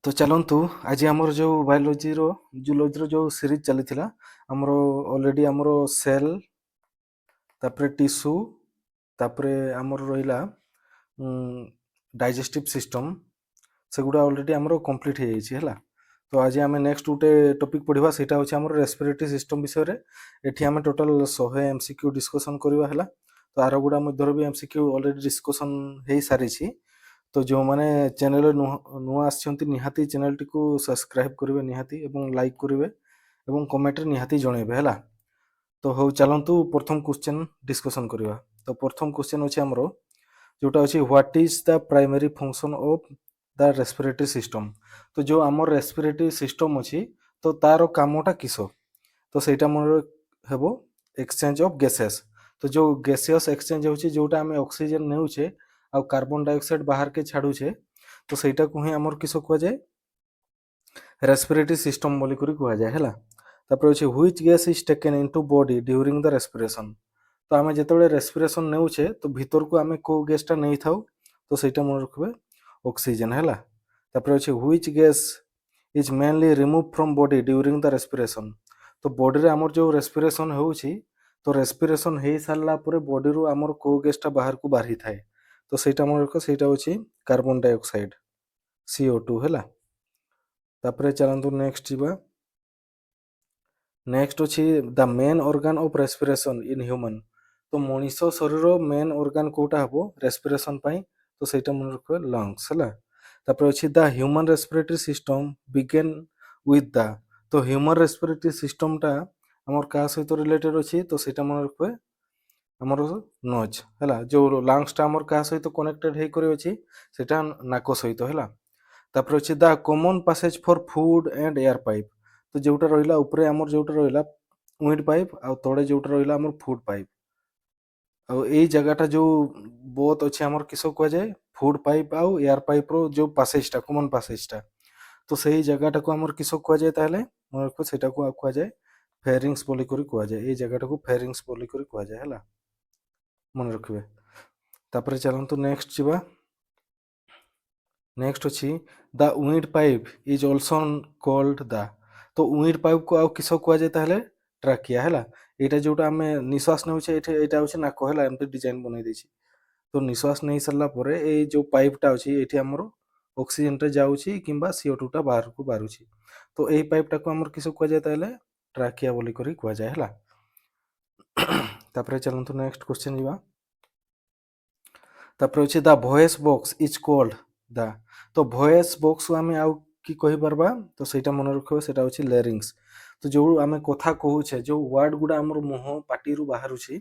ତ ଚାଲନ୍ତୁ ଆଜି ଆମର ଯେଉଁ ଜୁଲୋଜିର ଯେଉଁ ସିରିଜ୍ ଚାଲିଥିଲା ଆମର ଅଲରେଡ଼ି ଆମର ସେଲ୍ ତାପରେ ଟିସ୍ୟୁ ତାପରେ ଆମର ରହିଲା ଡାଇଜେଷ୍ଟିଭ୍ ସିଷ୍ଟମ୍ ସେଗୁଡ଼ା ଅଲରେଡ଼ି ଆମର କମ୍ପ୍ଲିଟ୍ ହେଇଯାଇଛି ହେଲା। ତ ଆଜି ଆମେ ନେକ୍ସଟ ଗୋଟେ ଟପିକ୍ ପଢ଼ିବା, ସେଇଟା ହେଉଛି ଆମର ରେସ୍ପିରେଟରୀ ସିଷ୍ଟମ୍ ବିଷୟରେ। ଏଠି ଆମେ ଟୋଟାଲ୍ 100 MCQ ଡିସ୍କସନ୍ କରିବା ହେଲା। ତ ଆର ଗୁଡ଼ା ମଧ୍ୟରେ ବି MCQ ଅଲରେଡ଼ି ଡିସ୍କସନ୍ ହେଇସାରିଛି। ତ ଯେଉଁମାନେ ଚ୍ୟାନେଲରେ ନୂଆ ଆସିଛନ୍ତି ନିହାତି ଚ୍ୟାନେଲଟିକୁ ସବସ୍କ୍ରାଇବ୍ କରିବେ ନିହାତି ଏବଂ ଲାଇକ୍ କରିବେ ଏବଂ କମେଣ୍ଟରେ ନିହାତି ଜଣାଇବେ ହେଲା। ତ ହଉ ଚାଲନ୍ତୁ ପ୍ରଥମ କ୍ୱେଶ୍ଚନ୍ ଡିସ୍କସନ୍ କରିବା। ତ ପ୍ରଥମ କ୍ୱେଶ୍ଚନ୍ ଅଛି ଆମର ଯେଉଁଟା ଅଛି what is the primary function of the respiratory system. ତ ଯେଉଁ ଆମର ରେସ୍ପିରେଟରୀ ସିଷ୍ଟମ୍ ଅଛି ତ ତାର କାମଟା କିସ? ତ ସେଇଟା ମୋର ହେବ ଏକ୍ସଚେଞ୍ଜ ଅଫ୍ ଗ୍ୟାସେସ୍। ତ ଯେଉଁ ଗ୍ୟାସିୟସ୍ ଏକ୍ସଚେଞ୍ଜ ହେଉଛି ଯେଉଁଟା ଆମେ ଅକ୍ସିଜେନ୍ ନେଉଛେ ଆଉ କାର୍ବନ ଡାଇଅକ୍ସାଇଡ୍ ବାହାରକେ ଛାଡ଼ୁଛେ, ତ ସେଇଟାକୁ ହିଁ ଆମର କିସ କୁହାଯାଏ? ରେସ୍ପିରେଟରୀ ସିଷ୍ଟମ୍ ବୋଲିକରି କୁହାଯାଏ ହେଲା। ତାପରେ ଅଛି which gas is taken into body during the respiration. ତ ଆମେ ଯେତେବେଳେ ରେସ୍ପିରେସନ୍ ନେଉଛେ ତ ଭିତରକୁ ଆମେ କେଉଁ ଗ୍ୟାସ୍ଟା ନେଇଥାଉ? ତ ସେଇଟା ମନେ ରଖିବେ ଅକ୍ସିଜେନ୍ ହେଲା। ତାପରେ ଅଛି which gas is mainly remove from body during the respiration. ତ ବଡିରେ ଆମର ଯେଉଁ ରେସ୍ପିରେସନ୍ ହେଉଛି ତ ରେସ୍ପିରେସନ୍ ହେଇସାରିଲା ପରେ ବଡିରୁ ଆମର କେଉଁ ଗ୍ୟାସ୍ଟା ବାହାରକୁ ବାହାରିଥାଏ? ତ ସେଇଟା ମନେ ରଖ, ସେଇଟା ହେଉଛି କାର୍ବନ ଡାଇଅକ୍ସାଇଡ୍ CO2 ହେଲା। ତାପରେ ଚାଲନ୍ତୁ ନେକ୍ସଟ ଯିବା। ନେକ୍ସଟ ଅଛି the main organ of respiration in human. ତ ମଣିଷ ଶରୀର ମେନ୍ ଅର୍ଗାନ୍ କେଉଁଟା ହେବ ରେସ୍ପିରେସନ୍ ପାଇଁ? ତ ସେଇଟା ମନେ ରଖିବେ ଲଙ୍ଗସ୍ ହେଲା। ତାପରେ ଅଛି the human respiratory system begin with the. ତ ହ୍ୟୁମାନ୍ ରେସ୍ପିରେଟରୀ ସିଷ୍ଟମ୍ଟା ଆମର କାହା ସହିତ ରିଲେଟେଡ୍ ଅଛି? ତ ସେଇଟା ମନେ ରଖିବେ ଆମର ନୋଜ୍ ହେଲା। ଯେଉଁ ଲଙ୍ଗସଟା ଆମର କାହା ସହିତ କନେକ୍ଟେଡ୍ ହେଇକରି ଅଛି ସେଇଟା ନାକ ସହିତ ହେଲା। ତାପରେ ଅଛି the common passage for food and air pipe. ତ ଯେଉଁଟା ରହିଲା ଉପରେ ଆମର ଯେଉଁଟା ରହିଲା ୱିଣ୍ଡ ପାଇପ୍ ଆଉ ତଳେ ଯେଉଁଟା ରହିଲା ଆମର ଫୁଡ୍ ପାଇପ୍। ଆଉ ଏଇ ଜାଗାଟା ଯେଉଁ ବୋଥ୍ ଅଛି ଆମର କିସ କୁହାଯାଏ? ଫୁଡ୍ ପାଇପ୍ ଆଉ ଏୟାର ପାଇପ୍ର ଯେଉଁ ପାସେଜଟା କମନ୍ ପାସେଜଟା, ତ ସେଇ ଜାଗାଟାକୁ ଆମର କିସ କୁହାଯାଏ? ତାହେଲେ ମନେ ରଖିବ ସେଇଟାକୁ କୁହାଯାଏ ଫେରିଂସ୍ ବୋଲିକରି କୁହାଯାଏ। ଏଇ ଜାଗାଟାକୁ ଫେରିଂସ୍ ବୋଲିକରି କୁହାଯାଏ ହେଲା, ମନେ ରଖିବେ। ତାପରେ ଚାଲନ୍ତୁ ନେକ୍ସଟ ଯିବା। ନେକ୍ସଟ ଅଛି the wind pipe is also called the. ତ ୱିଣ୍ଡ ପାଇପ୍କୁ ଆଉ କିସ କୁହାଯାଏ? ତାହେଲେ ଟ୍ରାକିଆ ହେଲା। ଏଇଟା ଯେଉଁଟା ଆମେ ନିଶ୍ୱାସ ନେଉଛେ ଏଇଟା ହେଉଛି ନାକ ହେଲା, ଏମିତି ଡିଜାଇନ୍ ବନେଇ ଦେଇଛି। ତ ନିଶ୍ୱାସ ନେଇ ସାରିଲା ପରେ ଏଇ ଯେଉଁ ପାଇପ୍ଟା ଅଛି ଏଇଠି ଆମର ଅକ୍ସିଜେନଟା ଯାଉଛି କିମ୍ବା CO2ଟା ବାହାରକୁ ବାହାରୁଛି। ତ ଏଇ ପାଇପ୍ଟାକୁ ଆମର କିସ କୁହାଯାଏ? ତାହେଲେ ଟ୍ରାକିଆ ବୋଲିକରି କୁହାଯାଏ ହେଲା। ତାପରେ ଚାଲନ୍ତୁ ନେକ୍ସଟ କ୍ୱେଶ୍ଚନ୍ ଯିବା। ତାପରେ ଅଛି ଦ voice box is called the. ତ ଭଏସ୍ ବକ୍ସ ଆମେ ଆଉ କି କହିପାରବା? ତ ସେଇଟା ମନେ ରଖିବ, ସେଇଟା ହେଉଛି ଲେରିଂସ୍। ତ ଯେଉଁ ଆମେ କଥା କହୁଛେ ଯେଉଁ ୱାର୍ଡ ଗୁଡ଼ା ଆମର ମୁହଁ ପାଟିରୁ ବାହାରୁଛି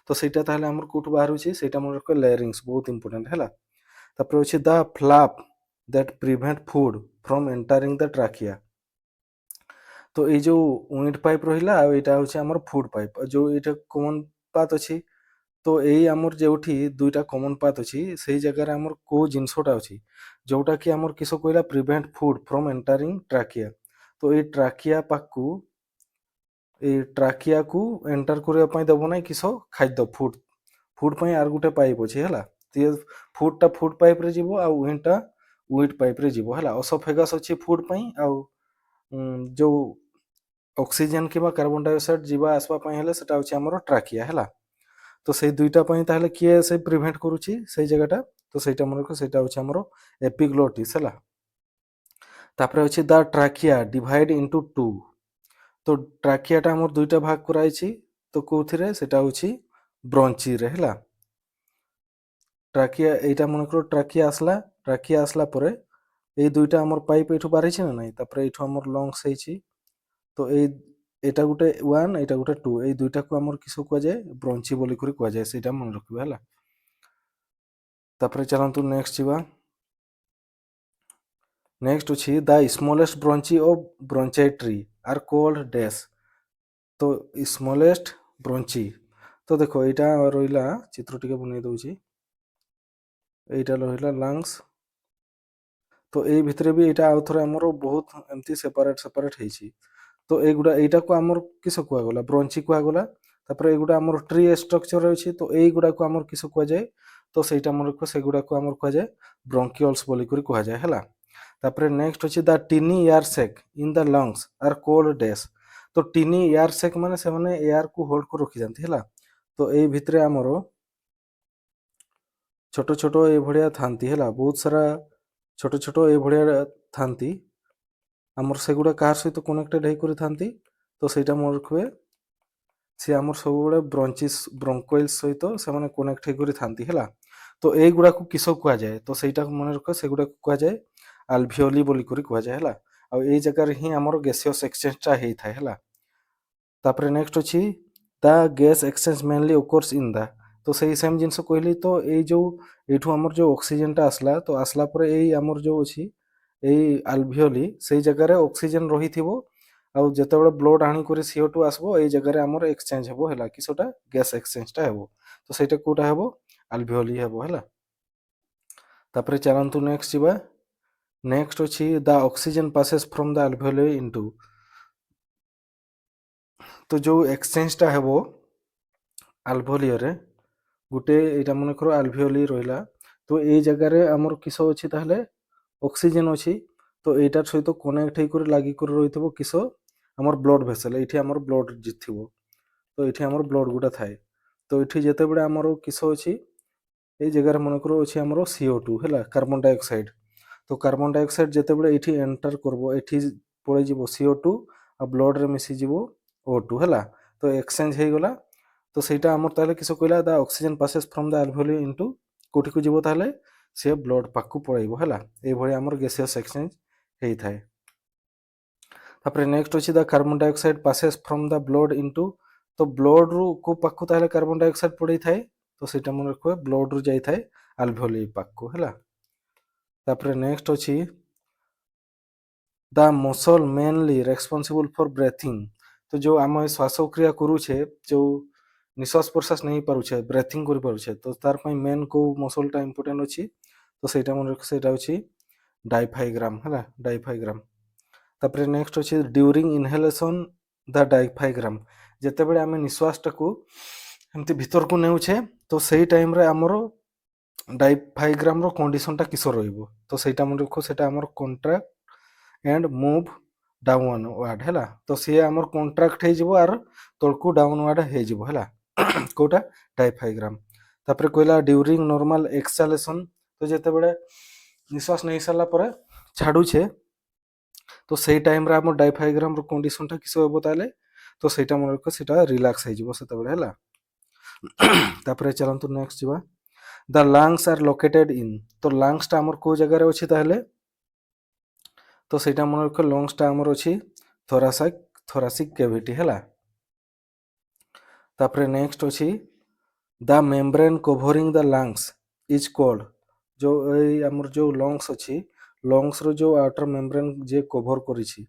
ତ ସେଇଟା ତାହେଲେ ଆମର କେଉଁଠୁ ବାହାରୁଛି? ସେଇଟା ମନେ ରଖିବ ଲେରିଂସ୍, ବହୁତ ଇମ୍ପୋର୍ଟାଣ୍ଟ ହେଲା। ତାପରେ ଅଛି the flap that prevent food from entering the trachea. ତ ଏଇ ଯେଉଁ ୱିଣ୍ଡ ପାଇପ୍ ରହିଲା ଆଉ ଏଇଟା ହେଉଛି ଆମର ଫୁଡ୍ ପାଇପ୍। ଆଉ ଯେଉଁ ଏଇଟା କମନ୍ ପାଥ୍ ଅଛି, ତ ଏଇ ଆମର ଯେଉଁଠି ଦୁଇଟା କମନ୍ ପାଥ୍ ଅଛି ସେଇ ଜାଗାରେ ଆମର କେଉଁ ଜିନିଷଟା ଅଛି ଯେଉଁଟାକି ଆମର କିସ କହିଲା? Prevent food from entering trachea. ତ ଏଇ ଟ୍ରାକିଆ ପାଖକୁ ଏଇ ଟ୍ରାକିଆକୁ ଏଣ୍ଟର କରିବା ପାଇଁ ଦେବ ନାହିଁ କିସ? ଖାଦ୍ୟ, ଫୁଡ୍। ଫୁଡ୍ ପାଇଁ ଆର ଗୋଟେ ପାଇପ୍ ଅଛି ହେଲା। ଫୁଡ୍ଟା ଫୁଡ୍ ପାଇପ୍ରେ ଯିବ ଆଉ ୱିଣ୍ଡଟା ୱିଣ୍ଡ ପାଇପ୍ରେ ଯିବ ହେଲା। ଅସୋଫେଗସ୍ ଅଛି ଫୁଡ୍ ପାଇଁ, ଆଉ ଯେଉଁ ଅକ୍ସିଜେନ୍ କିମ୍ବା କାର୍ବନ ଡାଇଅକ୍ସାଇଡ୍ ଯିବା ଆସିବା ପାଇଁ ହେଲେ ସେଟା ହେଉଛି ଆମର ଟ୍ରାକିଆ ହେଲା। ତ ସେଇ ଦୁଇଟା ପାଇଁ ତାହେଲେ କିଏ ସେ ପ୍ରିଭେଣ୍ଟ କରୁଛି ସେଇ ଜାଗାଟା? ତ ସେଇଟା ମନେ ରଖ, ସେଇଟା ହେଉଛି ଆମର ଏପିଗ୍ଲୋଟିସ୍ ହେଲା। ତାପରେ ଅଛି ଦ ଟ୍ରାକିଆ ଡିଭାଇଡ୍ ଇଣ୍ଟୁ ଟୁ। ତ ଟ୍ରାକିଆଟା ଆମର ଦୁଇଟା ଭାଗ କରାଯାଇଛି। ତ କେଉଁଥିରେ? ସେଇଟା ହେଉଛି ବ୍ରଞ୍ଚିରେ ହେଲା। ଟ୍ରାକିଆ ଏଇଟା ମନେକର ଟ୍ରାକିଆ ଆସିଲା ପରେ ଏଇ ଦୁଇଟା ଆମର ପାଇପ୍ ଏଇଠୁ ବାହାରିଛି ନା ନାହିଁ, ତାପରେ ଏଇଠୁ ଆମର ଲଙ୍ଗସ୍ ହେଇଛି। ତ ଏଇଟା ଗୋଟେ 1 ଏଇଟା ଗୋଟେ 2, ଏଇ ଦୁଇଟାକୁ ଆମର କିସ କୁହାଯାଏ? ବ୍ରଞ୍ଚି ବୋଲିକରି କୁହାଯାଏ, ସେଇଟା ମନେ ରଖିବା ହେଲା। ତାପରେ ଚାଲନ୍ତୁ ନେକ୍ସଟ ଯିବା। ନେକ୍ସଟ ଅଛି the smallest bronchi of bronchi tree are called ଡ୍ୟାସ୍। ତ ସ୍ମଲେଷ୍ଟ ବ୍ରଞ୍ଚି, ତ ଦେଖ ଏଇଟା ରହିଲା, ଚିତ୍ର ଟିକେ ବନେଇ ଦେଉଛି। এইটা ରହିଲା ଲଙ୍ଗସ୍। ତ ଏଇ ଭିତରେ ବି ଏଇଟା ଆଉ ଥରେ ଆମର ବହୁତ ଏମିତି ସେପାରେଟ୍ ହେଇଛି। ତ ଏଇଟାକୁ ଆମର କିସ କୁହାଗଲା? ବ୍ରଞ୍ଚି କୁହାଗଲା। ତାପରେ ଏଇଗୁଡ଼ା ଆମର ଟ୍ରି ଷ୍ଟ୍ରକ୍ଚର ଅଛି। ତ ଏଇଗୁଡ଼ାକୁ ଆମର କିସ କୁହାଯାଏ? ତ ସେଇଟା ଆମର ସେଗୁଡ଼ାକୁ ଆମର କୁହାଯାଏ ବ୍ରଙ୍କିଓଲ୍ସ ବୋଲିକରି କୁହାଯାଏ ହେଲା। ତାପରେ ନେକ୍ସଟ ଅଛି the tiny air sac in the lungs are called ଡେସ୍। ତ ଟିନି ଏୟାର ସେକ୍ ମାନେ ସେମାନେ ଏୟାରକୁ ହୋଲ୍ଡ କରି ରଖିଯାନ୍ତି ହେଲା। ତ ଏଇ ଭିତରେ ଆମର ଛୋଟ ଛୋଟ ଏଇଭଳିଆ ଥାନ୍ତି ହେଲା, ବହୁତ ସାରା ଛୋଟ ଛୋଟ ଏଇଭଳିଆ ଥାନ୍ତି। ଆମର ସେଗୁଡ଼ା କାହାର ସହିତ କନେକ୍ଟେଡ୍ ହେଇକରି ଥାନ୍ତି, ତ ସେଇଟା ମନେ ରଖିବେ ସେ ଆମର ସବୁବେଳେ ବ୍ରଙ୍କୋଇଲ୍ସ ସହିତ ସେମାନେ କନେକ୍ଟ ହେଇକରି ଥାନ୍ତି ହେଲା। ତ ଏଇଗୁଡ଼ାକୁ କିସ କୁହାଯାଏ, ତ ସେଇଟାକୁ ମନେ ରଖ, ସେଗୁଡ଼ାକୁ କୁହାଯାଏ ଆଲଭିଓଲି ବୋଲିକରି କୁହାଯାଏ ହେଲା। ଆଉ ଏଇ ଜାଗାରେ ହିଁ ଆମର ଗ୍ୟାସିୟସ୍ ଏକ୍ସଚେଞ୍ଜଟା ହେଇଥାଏ ହେଲା। ତାପରେ ନେକ୍ସଟ ଅଛି the gas exchange mainly occurs in the. ତ ସେଇ ସେମ୍ ଜିନିଷ କହିଲି, ତ ଏଇ ଯେଉଁ ଏଇଠୁ ଆମର ଯେଉଁ ଅକ୍ସିଜେନଟା ଆସିଲା, ତ ଆସିଲା ପରେ ଏଇ ଆମର ଯେଉଁ ଅଛି ଏଇ ଆଲଭିଓଲି, ସେଇ ଜାଗାରେ ଅକ୍ସିଜେନ ରହିଥିବ। ଆଉ ଯେତେବେଳେ ବ୍ଲଡ୍ ଆଣିକରି CO2 ଆସିବ, ଏଇ ଜାଗାରେ ଆମର ଏକ୍ସଚେଞ୍ଜ ହେବ ହେଲା, କି ସେଟା ଗ୍ୟାସ୍ ଏକ୍ସଚେଞ୍ଜଟା ହେବ। ତ ସେଇଟା କୋଉଟା ହେବ, ଆଲଭିଓଲି ହେବ ହେଲା। ତାପରେ ଚାଲନ୍ତୁ ନେକ୍ସଟ ଯିବା। ନେକ୍ସଟ ଅଛି the oxygen passes from the alveoli into. ତ ଯେଉଁ ଏକ୍ସଚେଞ୍ଜଟା ହେବ ଆଲଭିଓଲିରେ, ଗୋଟେ ଏଇଟା ମନେକର ଆଲଭିଓଲି ରହିଲା, ତ ଏଇ ଜାଗାରେ ଆମର କିସ ଅଛି ତାହେଲେ ଅକ୍ସିଜେନ ଅଛି। ତ ଏଇଟାର ସହିତ କନେକ୍ଟ ହେଇକରି ଲାଗିକରି ରହିଥିବ କିସ, ଆମର ବ୍ଲଡ୍ ଭେସେଲ୍। ଏଇଠି ଆମର ବ୍ଲଡ୍ ଥିବ, ତ ଏଇଠି ଆମର ବ୍ଲଡ୍ ଗୁଡ଼ା ଥାଏ। ତ ଏଇଠି ଯେତେବେଳେ ଆମର କିସ ଅଛି, ଏଇ ଜାଗାରେ ମନେକର ଅଛି ଆମର CO2 ହେଲା, କାର୍ବନ ଡାଇଅକ୍ସାଇଡ୍। ତ କାର୍ବନ ଡାଇଅକ୍ସାଇଡ୍ ଯେତେବେଳେ ଏଇଠି ଏଣ୍ଟର କରିବ, ଏଇଠି ପଳେଇଯିବ CO2 ଆଉ ବ୍ଲଡ୍ରେ ମିଶିଯିବ O2 ହେଲା। ତ ଏକ୍ସଚେଞ୍ଜ ହେଇଗଲା। ତ ସେଇଟା ଆମର ତାହେଲେ କିସ କହିଲା, the oxygen passes from the alveoli into କୋଉଠିକୁ ଯିବ ତାହେଲେ, ସେ ବ୍ଲଡ୍ ପାଖକୁ ପଳେଇବ ହେଲା। ଏଇଭଳି ଆମର ଗ୍ୟାସିୟସ୍ ଏକ୍ସଚେଞ୍ଜ ହେଇଥାଏ। ତାପରେ ନେକ୍ସଟ ଅଛି the carbon dioxide passes from the blood into. ତ ବ୍ଲଡ୍ରୁ କୋଉ ପାଖକୁ ତାହେଲେ କାର୍ବନ ଡାଇଅକ୍ସାଇଡ୍ ପଳେଇଥାଏ, ତ ସେଇଟା ମନେ ରଖିବା ବ୍ଲଡ୍ରୁ ଯାଇଥାଏ ଆଲଭିଓଲି ପାଖକୁ ହେଲା। ତାପରେ ନେକ୍ସଟ ଅଛି the muscle mainly responsible for breathing. ତ ଯେଉଁ ଆମେ ଶ୍ୱାସକ୍ରିୟା କରୁଛେ, ଯେଉଁ ନିଶ୍ୱାସ ପ୍ରଶ୍ୱାସ ନେଇପାରୁଛେ, ବ୍ରେଥିଂ କରିପାରୁଛେ, ତ ତାର ପାଇଁ ମେନ୍ କେଉଁ ମସଲ୍ଟା ଇମ୍ପୋର୍ଟାଣ୍ଟ ଅଛି, ତ ସେଇଟା ମନେ ରଖ, ସେଇଟା ଅଛି ଡାଇଫାଇଗ୍ରାମ ହେଲା, ଡାଇଫାଇଗ୍ରାମ। ତାପରେ ନେକ୍ସଟ ଅଛି ଡ୍ୟୁରିଂ ଇନହେଲେସନ୍ ଦ ଡାଇଫାଇଗ୍ରାମ। ଯେତେବେଳେ ଆମେ ନିଶ୍ୱାସଟାକୁ ଏମିତି ଭିତରକୁ ନେଉଛେ, ତ ସେଇ ଟାଇମରେ ଆମର ଡାଇଫାଇଗ୍ରାମର କଣ୍ଡିସନଟା କିସ ରହିବ, ତ ସେଇଟା ମନେ ରଖ, ସେଇଟା ଆମର contract and move downward ହେଲା। ତ ସିଏ ଆମର କଣ୍ଟ୍ରାକ୍ଟ ହେଇଯିବ ଆର୍ ତଳକୁ ଡାଉନ୍ ୱାର୍ଡ ହେଇଯିବ ହେଲା, କୋଉଟା ଡାଇଫାଇଗ୍ରାମ। ତାପରେ କହିଲା ଡ୍ୟୁରିଂ ନର୍ମାଲ ଏକ୍ସହାଲେସନ୍, ତ ଯେତେବେଳେ ନିଶ୍ୱାସ ନେଇ ସାରିଲା ପରେ ଛାଡୁଛେ, ତ ସେଇ ଟାଇମରେ ଆମ ଡାଇଫାଇଗ୍ରାମର କଣ୍ଡିସନଟା କିସ ହେବ ତାହେଲେ, ତ ସେଇଟା ମନେ ରଖ, ସେଇଟା ରିଲାକ୍ସ ହେଇଯିବ ସେତେବେଳେ ହେଲା। ତାପରେ ଚାଲନ୍ତୁ ନେକ୍ସଟ ଯିବା। ଦ ଲଙ୍ଗସ୍ ଆର୍ ଲୋକେଟେଡ୍ ଇନ୍। ତ ଲଙ୍ଗସଟା ଆମର କୋଉ ଜାଗାରେ ଅଛି ତାହେଲେ, ତ ସେଇଟା ମନେ ରଖ, ଲଙ୍ଗସଟା ଆମର ଅଛି ଥୋରାସିକ୍ କ୍ୟାଭିଟି ହେଲା। ତାପରେ ନେକ୍ସଟ ଅଛି the membrane covering the lungs is called. ଯେଉଁ ଏଇ ଆମର ଯେଉଁ ଲଙ୍ଗସ୍ ଅଛି, ଲଙ୍ଗସର ଯେଉଁ ଆଉଟର ମେମ୍ବ୍ରେନ୍ ଯିଏ କଭର କରିଛି,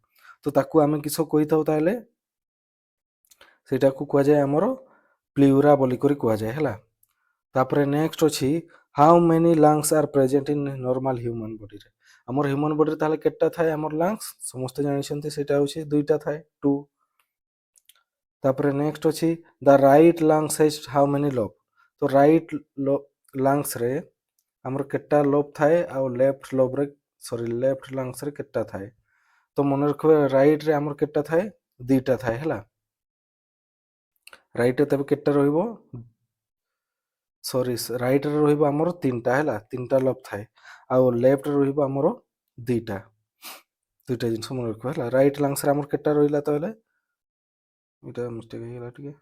ତ ତାକୁ ଆମେ କିସ କହିଥାଉ ତାହେଲେ, ସେଇଟାକୁ କୁହାଯାଏ ଆମର ପ୍ଲିଉରା ବୋଲିକରି କୁହାଯାଏ ହେଲା। ତାପରେ ନେକ୍ସଟ ଅଛି how many lungs are present in normal human ବଡିରେ। ଆମର ହ୍ୟୁମାନ୍ ବଡିରେ ତାହେଲେ କେତେଟା ଥାଏ ଆମର ଲଙ୍ଗସ୍, ସମସ୍ତେ ଜାଣିଛନ୍ତି ସେଇଟା ହେଉଛି 2ଟା ଥାଏ, 2। ତାପରେ ନେକ୍ସଟ ଅଛି the right ଲଙ୍ଗସ୍ hedge how many lobe. ତ ରାଇଟ୍ ଲଙ୍ଗସରେ ଆମର କେତେଟା ଲୋବ୍ ଥାଏ, ଆଉ ଲେଫ୍ଟ ଲଙ୍ଗସରେ କେତେଟା ଥାଏ। ତ ମନେ ରଖିବେ ରାଇଟ୍ରେ ଆମର କେତେଟା ଥାଏ, 2ଟା ଥାଏ ହେଲା। ରାଇଟ୍ରେ ତେବେ କେତେଟା ରହିବ, ରାଇଟ୍ରେ ରହିବ ଆମର 3ଟା ହେଲା, 3ଟା ଲୋବ୍ ଥାଏ। ଆଉ ଲେଫ୍ଟରେ ରହିବ ଆମର 2ଟା ଜିନିଷ ମନେ ରଖିବା ହେଲା। ରାଇଟ୍ ଲଙ୍ଗସରେ ଆମର କେତେଟା ରହିଲା ତାହେଲେ, ଏଇଟା ମିଷ୍ଟେକ୍ ହେଇଗଲା ଟିକେ,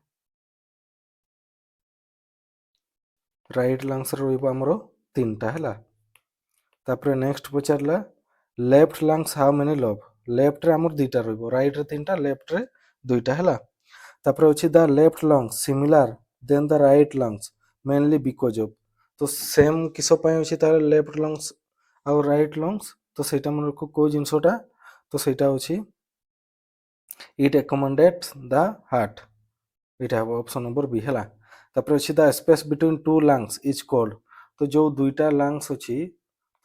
ରାଇଟ୍ ଲଙ୍ଗସରେ ରହିବ ଆମର 3ଟା ହେଲା। ତାପରେ ନେକ୍ସଟ ପଚାରିଲା left lungs how many lobe. ଲେଫ୍ଟରେ ଆମର 2ଟା ରହିବ, ରାଇଟ୍ରେ 3ଟା, ଲେଫ୍ଟରେ 2ଟା ହେଲା। ତାପରେ ଅଛି ଦ left ଲଙ୍ଗସ୍ similar then the right ଲଙ୍ଗସ୍ mainly because of. ତ ସେମ୍ କିସ ପାଇଁ ଅଛି ତାହେଲେ ଲେଫ୍ଟ ଲଙ୍ଗସ୍ ଆଉ ରାଇଟ୍ ଲଙ୍ଗସ୍, ତ ସେଇଟା ମନେ ରଖ କୋଉ ଜିନିଷଟା, ତ ସେଇଟା ଅଛି ଇଟ୍ ଏକମଣ୍ଡେଟ୍ସ ଦ ହାର୍ଟ, ଏଇଟା ହେବ ଅପସନ୍ ନମ୍ବର ବି ହେଲା। ତାପରେ ଅଛି the space between 2 lungs is called. ତ ଯେଉଁ 2ଟା ଲଙ୍ଗସ୍ ଅଛି,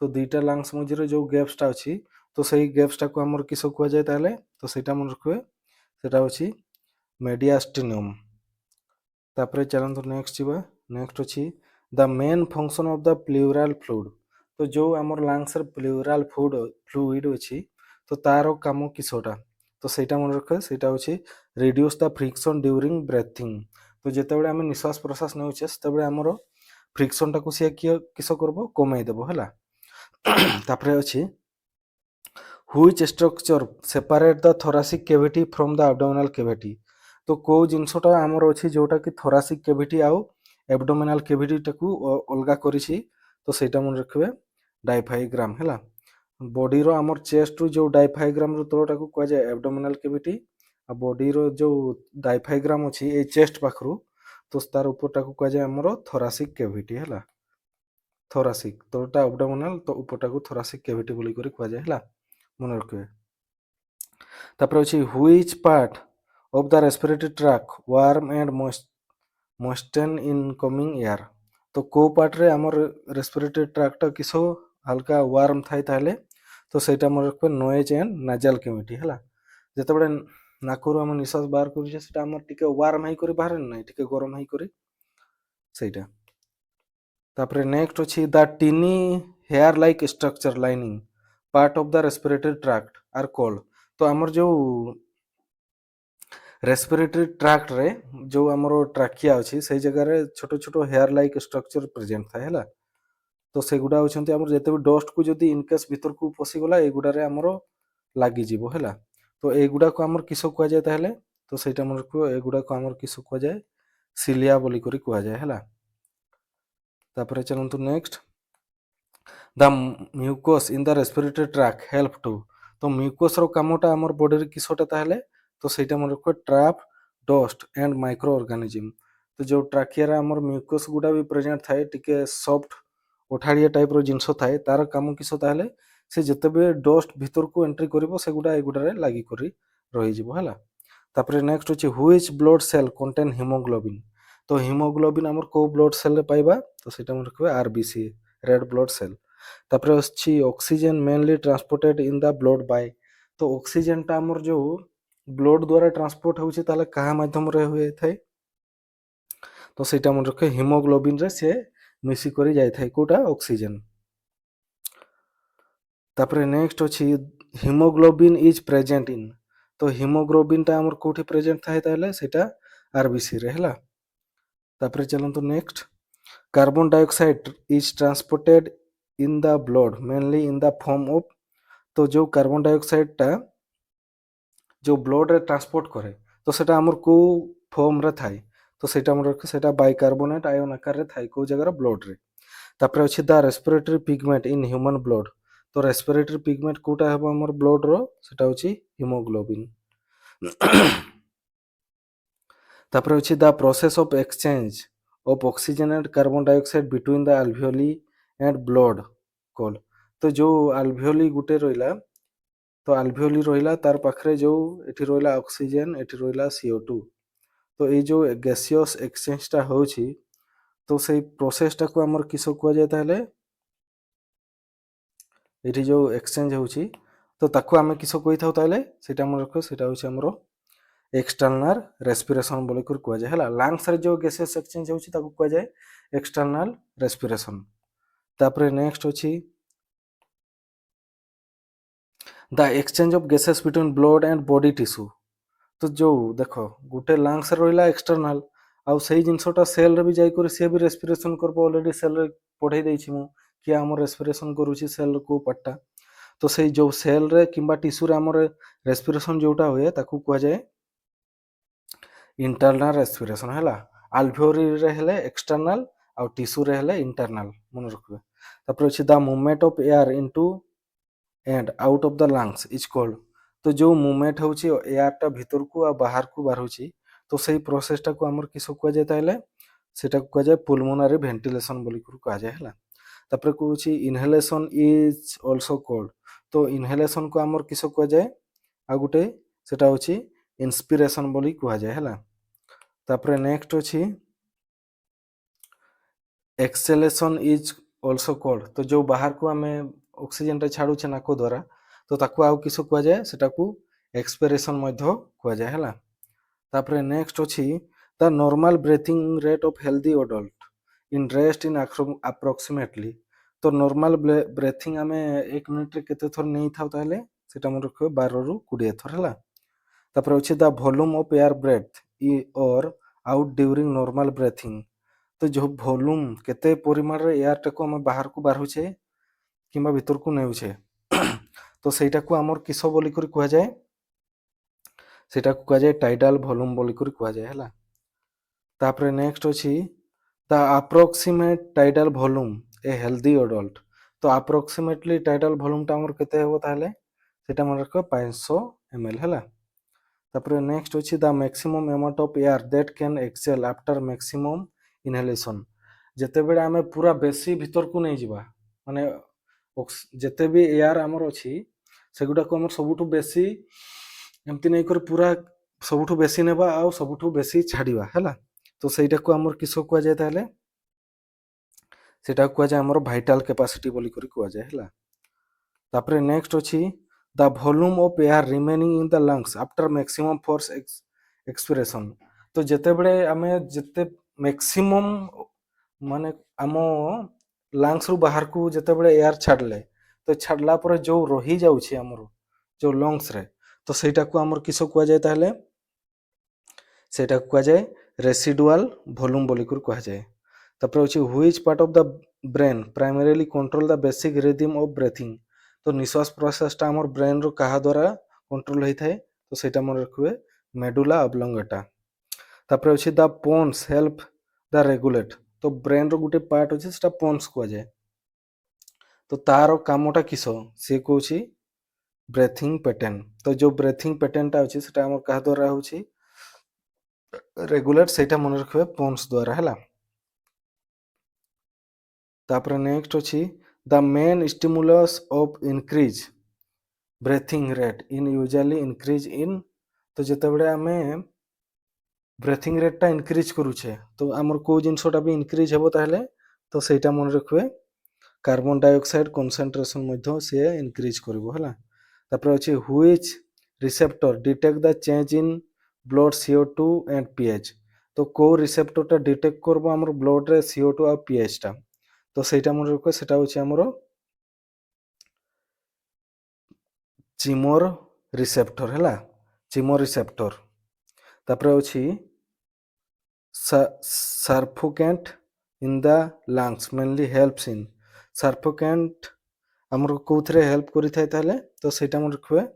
ତ 2ଟା ଲଙ୍ଗସ୍ ମଝିରେ ଯେଉଁ ଗ୍ୟାପ୍ସଟା ଅଛି, ତ ସେଇ ଗ୍ୟାପ୍ସଟାକୁ ଆମର କିସ କୁହାଯାଏ ତାହେଲେ, ତ ସେଇଟା ମନେ ରଖିବେ, ସେଇଟା ଅଛି ମେଡିଆଷ୍ଟିନମ୍। ତାପରେ ଚାଲନ୍ତୁ ନେକ୍ସଟ ଯିବା। ନେକ୍ସଟ ଅଛି the main function of the pleural fluid. ତ ଯୋଉ ଆମର ଲଙ୍ଗସର ପ୍ଲୁରାଲ ଫ୍ଲୁଇଡ ଅଛି ତ ତାର କାମ କିଛଟା ତ ସେଇଟା ମନେ ରଖିବା ସେଇଟା ହେଉଛି ରିଡ୍ୟୁସ୍ ଦ ଫ୍ରିକ୍ସନ୍ ଡ୍ୟୁରିଂ ବ୍ରେଥିଂ। ତ ଯେତେବେଳେ ଆମେ ନିଶ୍ୱାସ ପ୍ରଶ୍ୱାସ ନେଉଛେ ସେତେବେଳେ ଆମର ଫ୍ରିକ୍ସନଟାକୁ ସିଏ କିସ କରିବ କମେଇ ଦେବ ହେଲା। ତାପରେ ଅଛି which structure separate the thoracic cavity from the abdominal cavity. ତ କେଉଁ ଜିନିଷଟା ଆମର ଅଛି ଯେଉଁଟାକି ଥୋରାସିକ୍ କେଭିଟି ଆଉ ଆବଡୋମିନାଲ କେଭିଟିଟାକୁ ଅଲଗା କରିଛି ତ ସେଇଟା ମନେ ରଖିବେ ଡାଇଫ୍ରାଗ୍ରାମ ହେଲା। ବଡିର ଆମର ଚେଷ୍ଟରୁ ଯେଉଁ ଡାଇଫ୍ରାଗ୍ରାମର ତଳଟାକୁ କୁହାଯାଏ ଆବଡୋମିନାଲ କେଭିଟି ଆଉ ବଡିର ଯେଉଁ ଡାଇଫ୍ରାଗ୍ରାମ ଅଛି ଏଇ ଚେଷ୍ଟ ପାଖରୁ ତ ତାର ଉପରଟାକୁ କୁହାଯାଏ ଆମର ଥୋରାସିକ୍ କେଭିଟି ହେଲା। ଥୋରାସିକ୍ ତଳଟା ଆବଡୋମିନାଲ ତ ଉପରଟାକୁ ଥୋରାସିକ୍ କେଭିଟି ବୋଲିକରି କୁହାଯାଏ ହେଲା, ମନେ ରଖିବେ। ତାପରେ ଅଛି which part of the respiratory tract warm and moisten incoming air. ତ କେଉଁ ପାର୍ଟରେ ଆମର ରେସ୍ପିରେଟରୀ ଟ୍ରାକ୍ଟା କିସ ହାଲକା ୱାର୍ମ ଥାଏ ତାହେଲେ ତ ସେଇଟା ମନେ ରଖିବେ ନଏଜ୍ ଆଣ୍ଡ ନାଜାଲ କେଭିଟି ହେଲା। ଯେତେବେଳେ ନାକରୁ ଆମେ ନିଶ୍ୱାସ ବାହାର କରୁଛେ ସେଟା ଆମର ଟିକେ ୱାର୍ମ ହେଇକରି ବାହାରେ ନାହିଁ, ଟିକେ ଗରମ ହେଇକରି ସେଇଟା। ତାପରେ ନେକ୍ସଟ ଅଛି the tiny hair like structure lining part of the respiratory tract are called. ତ ଆମର ଯେଉଁ ରେସ୍ପିରେଟରୀ ଟ୍ରାକ୍ଟରେ ଯେଉଁ ଆମର ଟ୍ରାକିଆ ଅଛି ସେଇ ଜାଗାରେ ଛୋଟ ଛୋଟ ହେୟାର ଲାଇକ୍ ଷ୍ଟ୍ରକ୍ଚର ପ୍ରେଜେଣ୍ଟ ଥାଏ ହେଲା। ତ ସେଗୁଡ଼ା ହେଉଛନ୍ତି ଆମର ଯେତେବେଳେ ଡଷ୍ଟକୁ ଯଦି ଇନକେସ୍ ଭିତରକୁ ପଶିଗଲା ଏଗୁଡ଼ାରେ ଆମର ଲାଗିଯିବ ହେଲା। ତ ଏଗୁଡ଼ାକୁ ଆମର କିସ କୁହାଯାଏ ତାହେଲେ ତ ସେଇଟା ମନେ ରଖିବ ଏଗୁଡ଼ାକୁ ଆମର କିସ କୁହାଯାଏ ସିଲିଆ ବୋଲିକରି କୁହାଯାଏ ହେଲା। ତାପରେ ଚାଲନ୍ତୁ next the mucus in the respiratory tract help to. ତ ମ୍ୟୁକସ୍ର କାମଟା ଆମର ବଡ଼ିରେ କିସଟା ତାହେଲେ ତ ସେଇଟା ମନେ ରଖିବ trap dust and micro organism. ତ ଯେଉଁ ଟ୍ରାକିଆରେ ଆମର ମ୍ୟୁକସ୍ ଗୁଡ଼ା ବି ପ୍ରେଜେଣ୍ଟ ଥାଏ ଟିକେ ସଫ୍ଟ ଅଠାଳିଆ ଟାଇପ୍ର ଜିନିଷ ଥାଏ ତାର କାମ କିସ ତାହେଲେ ସେ ଯେତେବେଳେ ଡଷ୍ଟ ଭିତରକୁ ଏଣ୍ଟ୍ରି କରିବ ସେଗୁଡ଼ା ଏଗୁଡ଼ାରେ ଲାଗିକରି ରହିଯିବ ହେଲା। ତାପରେ ନେକ୍ସଟ ଅଛି which blood cell contain haemoglobin. ତ ହିମୋଗ୍ଲୋବିନ୍ ଆମର କେଉଁ ବ୍ଲଡ୍ ସେଲ୍ରେ ପାଇବା ତ ସେଇଟା ମନେ ରଖିବା RBC ରେଡ୍ ବ୍ଲଡ୍ ସେଲ୍। ତାପରେ ଅଛି oxygen mainly transported in the blood by. ତ ଅକ୍ସିଜେନଟା ଆମର ଯେଉଁ ବ୍ଲଡ୍ ଦ୍ୱାରା ଟ୍ରାନ୍ସପୋର୍ଟ ହେଉଛି ତାହେଲେ କାହା ମାଧ୍ୟମରେ ହୋଇଥାଏ ତ ସେଇଟା ମନେ ରଖିବେ ହିମୋଗ୍ଲୋବିନ୍ରେ ସେ ମିଶିକରି ଯାଇଥାଏ କେଉଁଟା ଅକ୍ସିଜେନ୍। ତାପରେ ନେକ୍ସଟ ଅଛି ହିମୋଗ୍ଲୋବିନ୍ ଇଜ୍ ପ୍ରେଜେଣ୍ଟ ଇନ୍। ତ ହିମୋଗ୍ଲୋବିନ୍ଟା ଆମର କେଉଁଠି ପ୍ରେଜେଣ୍ଟ ଥାଏ ତାହେଲେ ସେଇଟା RBCରେ ହେଲା। ତାପରେ ଚାଲନ୍ତୁ next carbon dioxide is transported in the blood mainly in the form of. ତ ଯେଉଁ କାର୍ବନ ଡାଇଅକ୍ସାଇଡ୍ଟା ଯେଉଁ ବ୍ଲଡ୍ରେ ଟ୍ରାନ୍ସପୋର୍ଟ କରେ ତ ସେଇଟା ଆମର କେଉଁ ଫର୍ମରେ ଥାଏ ତ ସେଇଟା ଆମର ସେଇଟା ବାଇକାର୍ବୋନେଟ୍ ଆୟନ ଆକାରରେ ଥାଏ କେଉଁ ଜାଗାରେ ବ୍ଲଡ୍ରେ। ତାପରେ ଅଛି the respiratory pigment in human blood. ତ ରେସ୍ପିରେଟରୀ ପିଗମେଣ୍ଟ କେଉଁଟା ହେବ ଆମର ବ୍ଲଡ୍ର ସେଇଟା ହେଉଛି ହିମୋଗ୍ଲୋବିନ୍। ତାପରେ ଅଛି the process of exchange of oxygen and carbon dioxide between the alveoli and blood called. ତ ଯେଉଁ ଆଲଭିଓଲି ଗୋଟେ ରହିଲା ତ ଆଲଭିଓଲି ରହିଲା ତାର ପାଖରେ ଯେଉଁ ଏଠି ରହିଲା ଅକ୍ସିଜେନ୍ ଏଠି ରହିଲା CO2 ତ ଏଇ ଯେଉଁ ଗ୍ୟାସିୟସ୍ ଏକ୍ସଚେଞ୍ଜଟା ହେଉଛି ତ ସେଇ ପ୍ରୋସେସଟାକୁ ଆମର କିସ କୁହାଯାଏ ତାହେଲେ ଏଠି ଯେଉଁ ଏକ୍ସଚେଞ୍ଜ ହେଉଛି ତ ତାକୁ ଆମେ କିସ କହିଥାଉ ତାହେଲେ ସେଇଟା ଆମର ରଖିବ ସେଇଟା ହେଉଛି ଆମର ଏକ୍ସଟର୍ନାଲ ରେସ୍ପିରେସନ୍ ବୋଲିକରି କୁହାଯାଏ ହେଲା। ଲଙ୍ଗସରେ ଯେଉଁ ଗ୍ୟାସିୟସ୍ ଏକ୍ସଚେଞ୍ଜ ହେଉଛି ତାକୁ କୁହାଯାଏ ଏକ୍ସଟର୍ନାଲ ରେସ୍ପିରେସନ୍। ତାପରେ ନେକ୍ସଟ ଅଛି the exchange of gases between blood and body tissue. ତ ଯେଉଁ ଦେଖ ଗୋଟେ ଲଙ୍ଗସରେ ରହିଲା ଏକ୍ସଟର୍ନାଲ ଆଉ ସେଇ ଜିନିଷଟା ସେଲ୍ରେ ବି ଯାଇକରି ସିଏ ବି ରେସ୍ପିରେସନ୍ କରିବ। ଅଲରେଡ଼ି ସେଲ୍ରେ ପଢ଼େଇ ଦେଇଛି ମୁଁ କି ଆମର ରେସ୍ପିରେସନ୍ କରୁଛି ସେଲ୍ କେଉଁ ପାର୍ଟଟା ତ ସେଇ ଯେଉଁ ସେଲ୍ରେ କିମ୍ବା ଟିସ୍ୟୁରେ ଆମର ରେସ୍ପିରେସନ୍ ଯେଉଁଟା ହୁଏ ତାକୁ କୁହାଯାଏ ଇଣ୍ଟରନାଲ ରେସ୍ପିରେସନ୍ ହେଲା। ଆଲଭିଓରିରେ ହେଲେ ଏକ୍ସଟର୍ନାଲ ଆଉ ଟିସ୍ୟୁରେ ହେଲେ ଇଣ୍ଟରନାଲ ମନେ ରଖିବେ। ତାପରେ ଅଛି the movement of air into and out of the lungs is called. ତ ଯେଉଁ ମୁଭମେଣ୍ଟ ହେଉଛି ଏୟାରଟା ଭିତରକୁ ଆଉ ବାହାରକୁ ବାହାରୁଛି ତ ସେଇ ପ୍ରୋସେସଟାକୁ ଆମର କିସ କୁହାଯାଏ ତାହେଲେ ସେଟାକୁ କୁହାଯାଏ ପୁଲମୋନାରୀ ଭେଣ୍ଟିଲେସନ୍ ବୋଲିକରି କୁହାଯାଏ ହେଲା। ତାପରେ କହୁଛି ଇନହେଲେସନ୍ ଇଜ୍ ଅଲସୋ କଲ୍ଡ। ତ ଇନହେଲେସନ୍କୁ ଆମର କିସ କୁହାଯାଏ ଆଉ ଗୋଟେ ସେଟା ହେଉଛି ଇନ୍ସପିରେସନ୍ ବୋଲି କୁହାଯାଏ ହେଲା। ତାପରେ ନେକ୍ସଟ ଅଛି ଏକ୍ସେଲେସନ୍ ଇଜ୍ ଅଲସୋ କଲ୍ଡ। ତ ଯେଉଁ ବାହାରକୁ ଆମେ ଅକ୍ସିଜେନଟା ଛାଡ଼ୁଛେ ନାକ ଦ୍ୱାରା ତ ତାକୁ ଆଉ କିସ କୁହାଯାଏ ସେଟାକୁ ଏକ୍ସପିରେସନ୍ ମଧ୍ୟ କୁହାଯାଏ ହେଲା। ତାପରେ ନେକ୍ସଟ ଅଛି the normal breathing rate of healthy adult in rest in approximately. तो नॉर्मल ब्रेथिंग आमे 1 मिनिट रे केते थर नहीं थाउ ताहले सेटा मन रखियो 12 रु 20 थर हला। तापर अछि the volume of air breath और आउट ड्यूरिंग नॉर्मल ब्रेथिंग। तो जो वॉल्यूम केते परिमाण रे एयर टाको हम बाहर को बारहुछे किंबा भीतर को नेउछे तो सेटा को हमर किसो बोली करी कुआ जाए, सेटा को कुआ जाए टाइडल वॉल्यूम बोली करी कुआ जाए हला। तापर नेक्स्ट अछि the approximate tidal volume a healthy adult. तो अप्रोक्सीमेटली टाइडल वॉल्यूम टा हमर केते हेबो ताहले सेटा मन रखो 500 ml हला। तापर नेक्स्ट अछि the maximum amount of air that can exhale after maximum inhalation. जेते बेले आमे पूरा बेसी भीतर को नहीं जिबा माने जेते भी एयर हमर अछि सेगुडा को हमर सबुठु बेसी एमती नहीं कर पूरा सबुठु बेसी नेबा आ सबुठु बेसी छाड़िबा हला। तो सेटा को हमर किसो कुआ जाय ताहले सेटा कुआ जाय हमर वाइटल कैपेसिटी बोली करी कुआ जाय हला। तापर नेक्स्ट अछि the volume of air remaining in the lungs after maximum force expiration. तो जेते बेले आमे जेते मैक्सिमम माने आमो लंग्स रु बाहर को जेते बेले एयर छाडले तो छाडला पर जो रही जाउछि हमर जो लंग्स रे तो सेटा को हमर किसो कुआ जाय ताहले सेटा कुआ जाय रेसिडुअल वॉल्यूम बोली कर कुआ जाय। तापर अछि which part of the brain primarily control the basic rhythm of breathing. तो निश्वास प्रश्वास टा हमर ब्रेन रो कहा द्वारा कंट्रोल होई थाए तो सेटा मन रखुए मेडुला ऑब्लोंगेटा। तापर अछि the pons help the regulate. तो ब्रेन रो गुटे पार्ट अछि सेटा पोन्स कुआ जाय। तो तारो कामटा किसो से कोछि ब्रेथिंग पैटर्न। तो जो ब्रेथिंग पैटर्न टा अछि सेटा हमर कहा द्वारा होछि रेगुलेट सेटा मन रखिबे पोन्स द्वारा हला। तापर नेक्स्ट अछि the main stimulus of increase breathing rate in usually increase in. तो जेते बेले हमें ब्रेथिंग रेट टा इंक्रीज करूछे तो हमर को जिनसोटा भी इंक्रीज हेबो ताहले तो सेटा मन रखिबे कार्बन डाइऑक्साइड कंसंट्रेशन मध्ये से इंक्रीज करबो हला। तापर अछि which receptor detect the change in blood CO2 and pH। तो को रिसेप्टर टा डिटेक्ट करबो हमर ब्लड रे CO2 और pH टा तो सेटा मन रखो सेटा होछि हमर चिमोर रिसेप्टर हला चिमोर रिसेप्टर। तापर अछि surfactant in the lungs mainly helps in. Surfactant हमर कोथरे हेल्प करि थाए ताले तो सेटा मन रखबे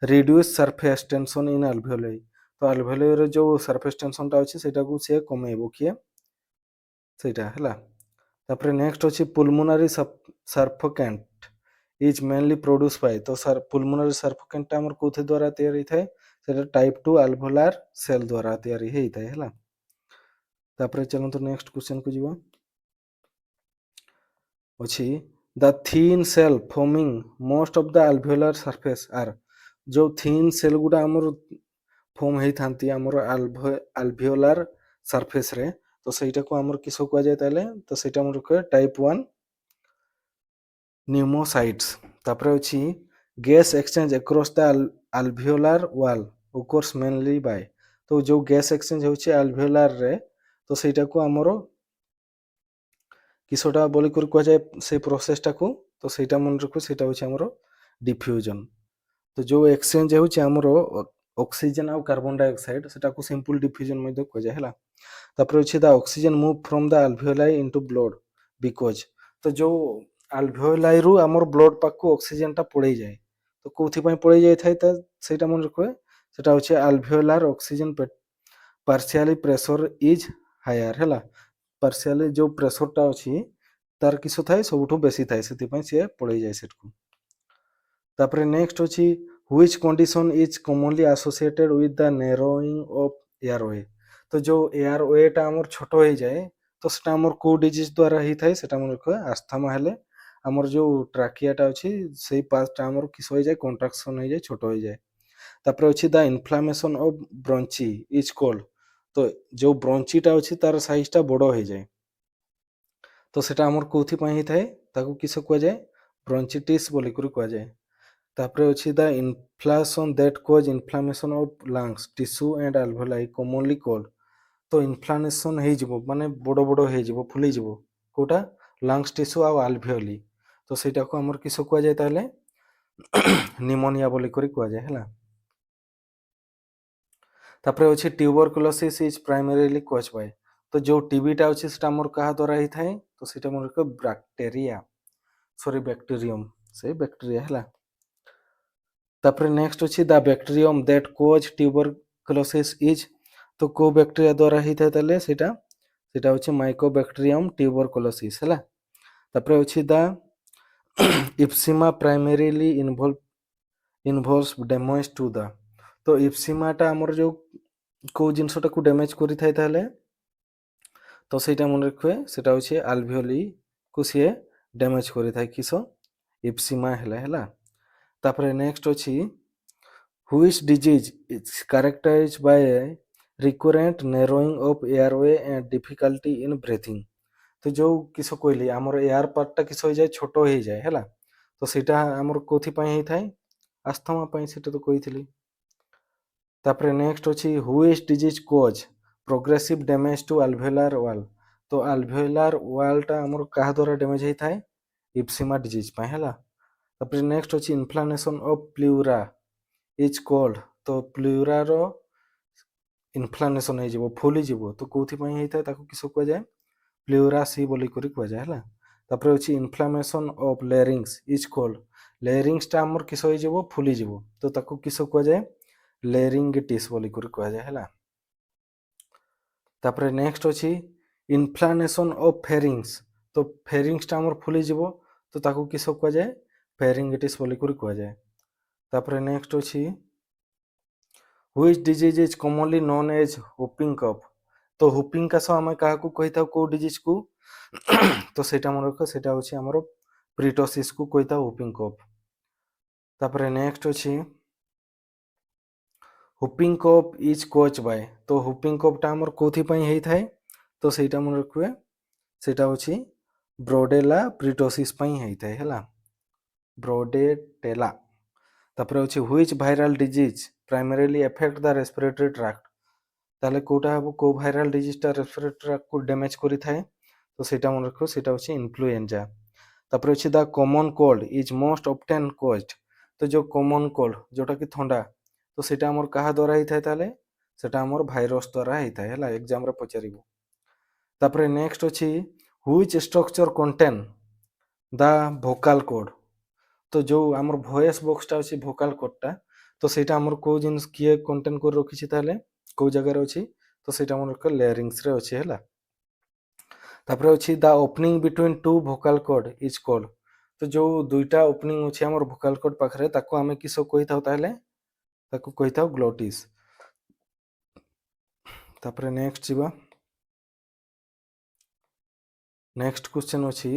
reduce surface tension in alveoli. तो अल्वेओलाई रे जो सरफेस टेंशन टा अछि सेटा को से कमेबो किए सेटा हला। तापर नेक्स्ट अछि पुल्मोनरी सर्फोकेंट इज मेनली प्रोड्यूस बाय। तो पुल्मोनरी सर्फोकेंट टा हमर कोथे द्वारा तैयारी थाए सेटा टाइप 2 अल्वेओलार सेल द्वारा तैयारी हेई थाए हला। तापर चलंतु नेक्स्ट क्वेश्चन को जीवा अछि the thin cell forming most of the alveolar surface are. जो थीन सेल गुडा हमर फॉर्म हेई थांती हमर अल्वेओलार सरफेस रे तो सेटा को हमर किसो कुआ जाय ताले तो सेटा हमर को टाइप 1 न्यूमोसाइट्स। तापर अछि gas exchange across the alveolar wall occurs mainly by. तो जो गैस एक्सचेंज होछि अल्वेओलार रे तो सेटा को हमर किसोटा बोली कर कुआ जाय से प्रोसेस टा को तो सेटा मन रखो सेटा होछि हमर डिफ्यूजन। तो जो एक्सचेंज होछि हमर ऑक्सीजन और कार्बन डाइऑक्साइड सेटा को सिंपल डिफ्यूजन मध्ये कुआ जाय हला। तापर अछि the oxygen move from the alveoli into blood because. तो जो अल्वेओलाई रु हमर ब्लड पाक को ऑक्सीजन टा पळेई जाय तो कोथि पय पळेई जाय थाय त सेटा मन रखबे सेटा होछि alveolar oxygen partially pressure is higher हला। पार्शियली जो प्रेशर टा अछि तार किसो थाय सबुठु बेसी थाय सेति पय से पळेई जाय सेट को। तापर नेक्स्ट अछि which condition is commonly associated with the narrowing of airway. तो जो एयरवे टा हमर छोटो होई जाय तो सेटा हमर को डिजीज द्वारा ही थाय सेटा मन रखबे अस्थमा हेले हमर जो ट्राकिया टा अछि सेई पार्ट टा हमर किसो होई जाय कॉन्ट्रैक्शन होई जाय छोटो होई जाय। तापर अछि the inflammation of bronchi is called. तो जो ब्रोंची टा अछि तार साइज टा बडो होई जाय तो सेटा हमर कोथि पय ही थाय ताको किसो कुआ जाय ब्रोंचिटिस बोली करी कुआ जाय। तापर अछि the inflammation that cause inflammation of lungs tissue and alveoli commonly called. तो इन्फ्लेमेशन हेई जिवो माने बडो बडो हेई जिवो फुली जिवो कोटा ଲଙ୍ଗସ୍ ଟିସ୍ୟୁ ଆଉ ଆଲଭିଓଲି। ତ ସେଇଟାକୁ ଆମର କିସ କୁହାଯାଏ ତାହେଲେ ନିମୋନିଆ ବୋଲିକରି କୁହାଯାଏ ହେଲା। ତାପରେ ଅଛି tuberculosis is primarily cause Bai. ତ ଯେଉଁ ଟିବିଟା ଅଛି ସେଟା ଆମର କାହା ଦ୍ୱାରା ହେଇଥାଏ, ତ ସେଇଟା ଆମର ବ୍ୟାକ୍ଟେରିଆ ବ୍ୟାକ୍ଟେରିୟମ୍, ସେଇ ବ୍ୟାକ୍ଟେରିଆ ହେଲା। ତାପରେ ନେକ୍ସଟ ଅଛି ଦ ବ୍ୟାକ୍ଟେରିୟମ୍ ଦ୍ୟାଟ୍ କୋଜ୍ ଟ୍ୟୁବରକୁଲୋସିସ୍ ଇଜ୍। ତ କୋଉ ବ୍ୟାକ୍ଟେରିଆ ଦ୍ୱାରା ହେଇଥାଏ ତାହେଲେ ସେଇଟା ହେଉଛି ମାଇକୋବ୍ୟାକ୍ଟେରିୟମ୍ ଟ୍ୟୁବରକୁଲୋସିସ୍ ହେଲା। ତାପରେ ଅଛି ଦ ଇପସିମା ପ୍ରାଇମେରିଲି ଇନଭଲ୍ଭସ୍ ଡ୍ୟାମେଜ୍ ଟୁ ଦ। ତ ଇପସିମାଟା ଆମର ଯେଉଁ କେଉଁ ଜିନିଷଟାକୁ ଡ୍ୟାମେଜ୍ କରିଥାଏ ତାହେଲେ, ତ ସେଇଟା ମନେ ରଖିବେ ସେଇଟା ହେଉଛି ଆଲଭିଓଲିକୁ ସିଏ ଡ୍ୟାମେଜ୍ କରିଥାଏ, କିସ ଇପସିମା ହେଲେ ହେଲା। ତାପରେ ନେକ୍ସଟ ଅଛି which disease is characterise by recurrent narrowing of airway and difficulty in breathing. ତ ଯେଉଁ କିସ କହିଲି ଆମର ଏୟାର ପାର୍ଟଟା କିସ ହେଇଯାଏ, ଛୋଟ ହେଇଯାଏ ହେଲା। ତ ସେଇଟା ଆମର କୋଉଥିପାଇଁ ହେଇଥାଏ, ଆସ୍ଥମା ପାଇଁ, ସେଇଟା ତ କହିଥିଲି। ତାପରେ ନେକ୍ସଟ ଅଛି which disease cause progressive damage to alveolar wall. ତ ଆଲଭେଲାର ୱାଲ୍ଟା ଆମର କାହା ଦ୍ୱାରା ଡ୍ୟାମେଜ୍ ହେଇଥାଏ, ଇପସିମା ଡିଜିଜ୍ ପାଇଁ ହେଲା। ତାପରେ ନେକ୍ସଟ ଅଛି ଇନଫ୍ଲାମେସନ୍ ଅଫ୍ ପ୍ଲିଉରା ଇଜ୍ କୋଲ୍ଡ। ତ ପ୍ଲିଉରାର ଇନଫ୍ଲାମେସନ୍ ହେଇଯିବ, ଫୁଲିଯିବ, ତ କୋଉଥିପାଇଁ ହେଇଥାଏ, ତାକୁ କିସ କୁହାଯାଏ, ପ୍ଲିଉରା ସି ବୋଲିକରି କୁହାଯାଏ ହେଲା। ତାପରେ ଅଛି ଇନଫ୍ଲାମେସନ୍ ଅଫ୍ ଲେରିଙ୍ଗସ୍ ଇଜ୍ କୋଲ୍ଡ। ଲେରିଙ୍ଗସଟା ଆମର କିସ ହେଇଯିବ, ଫୁଲିଯିବ, ତ ତାକୁ କିସ କୁହାଯାଏ, ଲେରିଙ୍ଗିଟିସ୍ ବୋଲିକରି କୁହାଯାଏ ହେଲା। ତାପରେ ନେକ୍ସଟ ଅଛି ଇନଫ୍ଲାମେସନ୍ ଅଫ୍ ଫେରିଙ୍ଗସ୍। ତ ଫେରିଙ୍ଗସଟା ଆମର ଫୁଲିଯିବ, ତ ତାକୁ କିସ କୁହାଯାଏ, ଫେରିଙ୍ଗିଟିସ୍ ବୋଲିକରି କୁହାଯାଏ। ତାପରେ ନେକ୍ସଟ ଅଛି which disease is commonly known as whooping cough. ତ ହୁପିଂ କାଶ ଆମେ କାହାକୁ କହିଥାଉ, କେଉଁ ଡିଜିଜ୍କୁ, ତ ସେଇଟା ମନେ ରଖ, ସେଇଟା ହେଉଛି ଆମର ପ୍ରିଟୋସିସ୍କୁ କହିଥାଉ ହୁପିଂ କଫ୍। ତାପରେ ନେକ୍ସଟ ଅଛି whooping cough is cause Bai. ତ ହୁପିଂ କଫ୍ଟା ଆମର କୋଉଥିପାଇଁ ହେଇଥାଏ, ତ ସେଇଟା ମନେ ରଖିବେ, ସେଇଟା ହେଉଛି ବ୍ରୋଡେଲା ପ୍ରିଟୋସିସ୍ ପାଇଁ ହେଇଥାଏ ହେଲା, ବ୍ରୋଡେଟେଲା। ତାପରେ ଅଛି which viral disease primarily effect the respiratory tract. ତାହେଲେ କୋଉଟା ହେବ, କେଉଁ ଭାଇରାଲ ଡିଜିଜ୍ଟା ରେସ୍ପିରେଟରୀ ଟ୍ରାକ୍ଟକୁ ଡ୍ୟାମେଜ୍ କରିଥାଏ, ତ ସେଇଟା ମନେ ରଖିବ, ସେଇଟା ହେଉଛି ଇନଫ୍ଲୁଏଞ୍ଜା। ତାପରେ ଅଛି the common cold is most often caused. ତ ଯେଉଁ କମନ୍ କୋଲ୍ଡ ଯେଉଁଟାକି ଥଣ୍ଡା, ତ ସେଇଟା ଆମର କାହା ଦ୍ୱାରା ହେଇଥାଏ ତାହେଲେ, ସେଇଟା ଆମର ଭାଇରସ୍ ଦ୍ୱାରା ହେଇଥାଏ ହେଲା, ଏକ୍ଜାମରେ ପଚାରିବ। ତାପରେ ନେକ୍ସଟ ଅଛି which structure contain the vocal code. ତ ଯେଉଁ ଆମର ଭଏସ୍ ବକ୍ସଟା ଅଛି ଭୋକାଲ କୋଡ୍ଟା, ତ ସେଇଟା ଆମର କେଉଁ ଜିନିଷ କିଏ କଣ୍ଟେନ୍ କରି ରଖିଛି ତାହେଲେ, କେଉଁ ଜାଗାରେ ଅଛି, ତ ସେଇଟା ଆମର ଲେରିଙ୍ଗସରେ ଅଛି ହେଲା। ତାପରେ ଅଛି the opening between two vocal cord is called. ତ ଯେଉଁ ଦୁଇଟା ଓପନିଂ ଅଛି ଆମର ଭୋକାଲ କୋଡ୍ ପାଖରେ, ତାକୁ ଆମେ କିସ କହିଥାଉ ତାହେଲେ, ତାକୁ କହିଥାଉ ଗ୍ଲୋଟିସ୍। ତାପରେ ନେକ୍ସଟ ଯିବା, ନେକ୍ସଟ କ୍ୱେଶ୍ଚନ୍ ଅଛି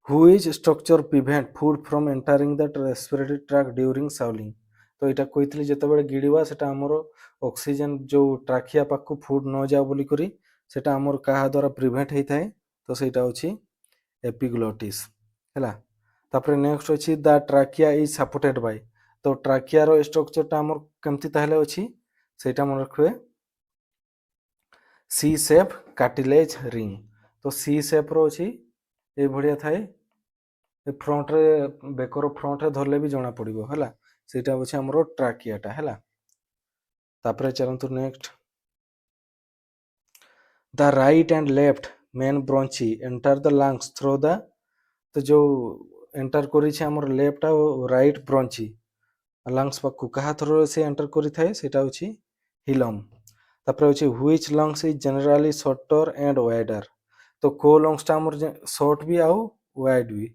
which structure prevent food from entering the respiratory tract during swallowing. ତ ଏଇଟା କହିଥିଲି ଯେତେବେଳେ ଗିଳିବା, ସେଟା ଆମର ଅକ୍ସିଜେନ୍ ଯେଉଁ ଟ୍ରାକିଆ ପାଖକୁ ଫୁଡ୍ ନ ଯାଉ ବୋଲିକରି ସେଟା ଆମର କାହା ଦ୍ୱାରା ପ୍ରିଭେଣ୍ଟ ହେଇଥାଏ, ତ ସେଇଟା ହେଉଛି ଏପିଗ୍ଲୋଟିସ୍ ହେଲା। ତାପରେ ନେକ୍ସଟ ଅଛି ଦ ଟ୍ରାକିଆ ଇଜ୍ ସପୋର୍ଟେଡ୍ ବାଇ। ତ ଟ୍ରାକିଆର ଷ୍ଟ୍ରକ୍ଚରଟା ଆମର କେମିତି ତାହେଲେ ଅଛି, ସେଇଟା ମନେ ରଖିବେ, ସି ସେପ୍ କାର୍ଟିଲେଜ୍ ରିଙ୍ଗ। ତ ସି ସେପ୍ର ଅଛି, ଏଇଭଳିଆ ଥାଏ, ଏ ଫ୍ରଣ୍ଟରେ ବେକର ଫ୍ରଣ୍ଟରେ ଧରିଲେ ବି ଜଣା ପଡ଼ିବ ହେଲା, ସେଇଟା ହେଉଛି ଆମର ଟ୍ରାକିଆଟା ହେଲା। ତାପରେ ଚାଲନ୍ତୁ next, the right and left main bronchi enter the lungs through the. ତ ଯେଉଁ ଏଣ୍ଟର କରିଛି ଆମର ଲେଫ୍ଟ ଆଉ ରାଇଟ୍ ବ୍ରଞ୍ଚି ଲଙ୍ଗସ୍ ପାଖକୁ, କାହା ଥ୍ରୋରେ ସେ ଏଣ୍ଟର କରିଥାଏ, ସେଇଟା ହେଉଛି ହିଲମ୍। ତାପରେ ହେଉଛି which lungs is generally shorter and wider. ତ କୋଉ ଲଙ୍ଗସଟା ଆମର ସର୍ଟ ବି ଆଉ ୱାଇଡ ବି,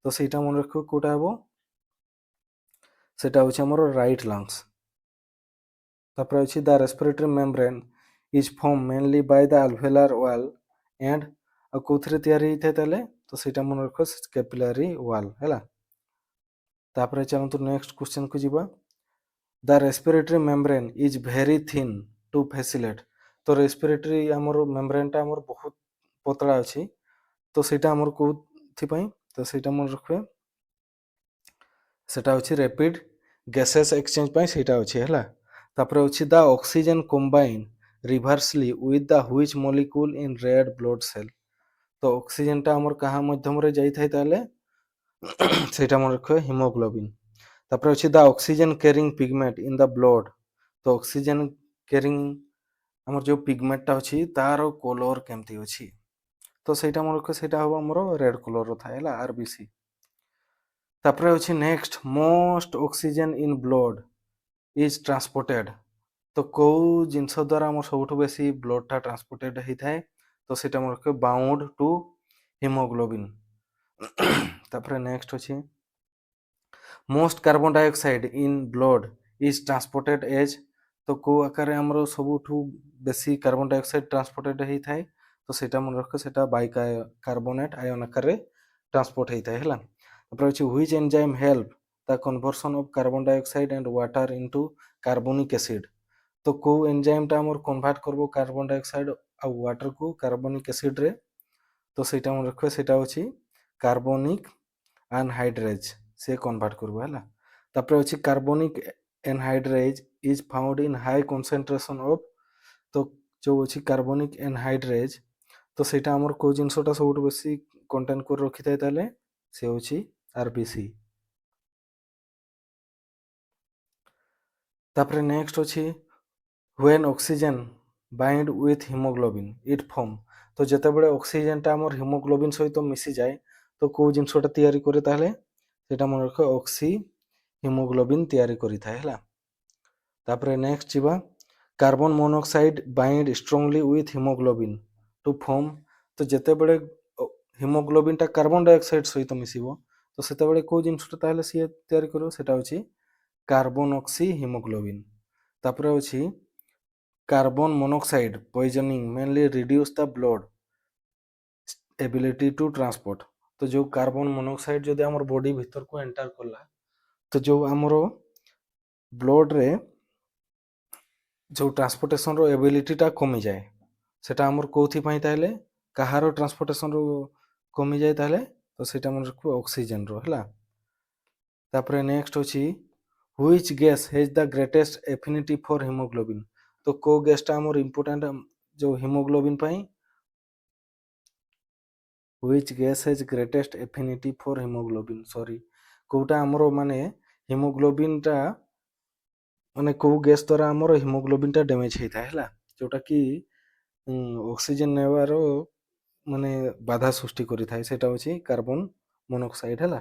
ତ ସେଇଟା ମନେ ରଖିବ, କୋଉଟା ହେବ, ସେଇଟା ହେଉଛି ଆମର ରାଇଟ୍ ଲଙ୍ଗସ୍। ତାପରେ ଅଛି the respiratory membrane is form mainly by the alveolar wall and, ଆଉ କୋଉଥିରେ ତିଆରି ହେଇଥାଏ ତାହେଲେ, ତ ସେଇଟା ମନେ ରଖିବ, କ୍ୟାପିଲାରୀ ୱାଲ୍ ହେଲା। ତାପରେ ଚାଲନ୍ତୁ ନେକ୍ସଟ କ୍ୱେଶ୍ଚନକୁ ଯିବା, the respiratory membrane is very thin to facilitate. ତ ରେସ୍ପିରେଟରୀ ଆମର ମେମ୍ବ୍ରେନ୍ଟା ଆମର ବହୁତ ପତଳା ଅଛି, ତ ସେଇଟା ଆମର କୋଉଥିପାଇଁ, ତ ସେଇଟା ମନେ ରଖିବେ, ସେଇଟା ହେଉଛି ରେପିଡ୍ ଗ୍ୟାସେସ୍ ଏକ୍ସଚେଞ୍ଜ ପାଇଁ ସେଇଟା ଅଛି ହେଲା। ତାପରେ ଅଛି the oxygen combine reversibly with the which molecule in red blood cell. तो ऑक्सीजन टा हमर कहा माध्यम रे जाई थाई ताले सेटा मन रखियो हिमोग्लोबिन। तापर अछि the oxygen carrying pigment in the blood. तो ऑक्सीजन कैरिंग हमर जो पिगमेंट टा अछि तार कलर केमती अछि, तो सेटा मन रखियो सेटा हबो हमर रेड कलर रो थाए हला आरबीसी। तापर अछि next most oxygen in blood is transported. तो को जिनस द्वारा हमर सबठु बेसी ब्लड टा ट्रांसपोर्टेड हेई थाए, तो सेटा मन रखियो बाउंड टू हिमोग्लोबिन। तापर नेक्स्ट अछि most carbon dioxide in blood is transported as. तो को आकार हमर सबठु बेसी कार्बन डाइऑक्साइड ट्रांसपोर्टेड हेई थाए, तो सेटा मन रखियो सेटा बाइकार्बोनेट आयन आकार रे ट्रांसपोर्ट हेई थाए हला। तापर अछि which enzyme help the conversion of carbon dioxide and water into carbonic acid. तो को एंजाइम टा हमर कन्वर्ट करबो कार्बन डाइऑक्साइड आ वाटर को कार्बोनिक एसिड रे, तो सेटा मन रखियो सेटा अछि कार्बोनिक एनहाइड्रेज से कन्वर्ट करबो हला। तापर अछि carbonic anhydrase is found in high concentration of. तो जो अछि कार्बोनिक एनहाइड्रेज, तो सेटा हमर को जिनसटा सबठु बेसी कंटेन कर रखि थाए ताले से अछि आरबीसी। तापर नेक्स्ट अछि when oxygen bind with haemoglobin it form. तो जते बळे ऑक्सीजन टा हमर हिमोग्लोबिन सहित मिसी जाए, तो को जिनसटा तयारी करे ताले सेटा मन रख ऑक्सी हिमोग्लोबिन तयारी करि थाए हला। तापर नेक्स्ट जिबा carbon monoxide bind strongly with haemoglobin to form. तो जते बळे हिमोग्लोबिन टा कार्बन डाइऑक्साइड सहित मिसिबो, तो सेते बळे को जिनसटा ताले से तयारी करियो सेटा होछि कार्बन ऑक्सी हिमोग्लोबिन। तापर अछि carbon monoxide poisoning mainly reduce the blood ability to transport. तो जो कार्बन मोनोऑक्साइड जदि हमर बॉडी भीतर को एंटर करला, तो जो हमर ब्लड रे जो ट्रांसपोर्टेशन रो एबिलिटी टा कमी जाए, सेटा हमर कोथि पई ताले कहारो ट्रांसपोर्टेशन रो कमी जाए ताले, तो सेटा मन रखो ऑक्सीजन रो हला। तापर नेक्स्ट अछि which gas has the greatest affinity for haemoglobin. तो को गैस टा हमर इंपोर्टेंट जो हिमोग्लोबिन पई, which gas has greatest affinity for haemoglobin, sorry कोटा हमरो माने हिमोग्लोबिन टा माने को गैस द्वारा हमर हिमोग्लोबिन टा डैमेज हेई थाए हला, जोटा कि ऑक्सीजन नेवारो माने बाधा सृष्टि करि थाए, सेटा होछि कार्बन मोनोऑक्साइड हला।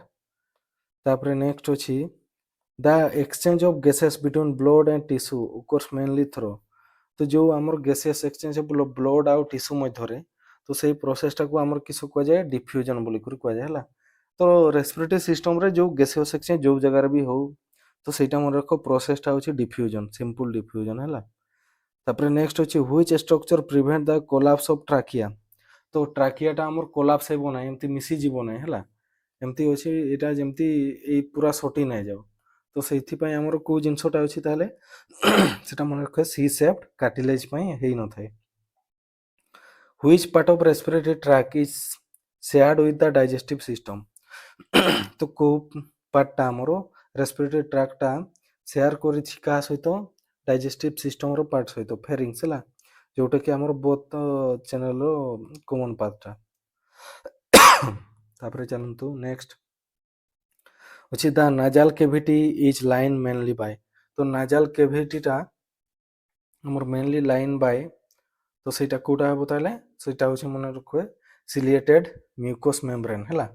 तापर नेक्स्ट अछि the exchange of gases between blood and tissue occurs mainly through. तो जो हमर गैसेस एक्सचेंज ब्लड आउ टिश्यू मध्य रे, तो सेही प्रोसेस टा को हमर किस को जाय डिफ्यूजन बोली कर को जाय हला। तो रेस्पिरेटरी सिस्टम रे जो गैसेस एक्सचेंज जो जगह रे भी हो, तो सेटा मन रखो प्रोसेस टा होछि डिफ्यूजन, सिंपल डिफ्यूजन हला। तापर नेक्स्ट होछि which structure prevent the collapse of trachea. तो ट्राकिया टा हमर कोलैप्स हेबो नै, एमती मिसी जीवो नै हला, एमती होछि एटा जेमती ए पूरा सटी नै जाओ। तो सेथि पई हमर को जिंसटा होछि ताले सेटा मन रखो सी शेप्ड कार्टिलेज पई हेई न थाए। Which part of respiratory tract is shared with the digestive system. तो को पार्ट टा हमरो रेस्पिरेटरी ट्रैक टा शेयर करि छि का सहित डाइजेस्टिव सिस्टम रो पार्ट सहित फेरिंग्स हला, जोटा कि हमर बोथ चैनल रो कॉमन पार्ट टा। तापर चलंतु नेक्स्ट अछि the nasal cavity is line mainly by. तो नाजल कैविटी टा हमर मेनली लाइन बाय, तो सेटा कोटा हबो ताले सेटा होछि मन रखो सिलिएटेड म्यूकस मेम्ब्रेन हला।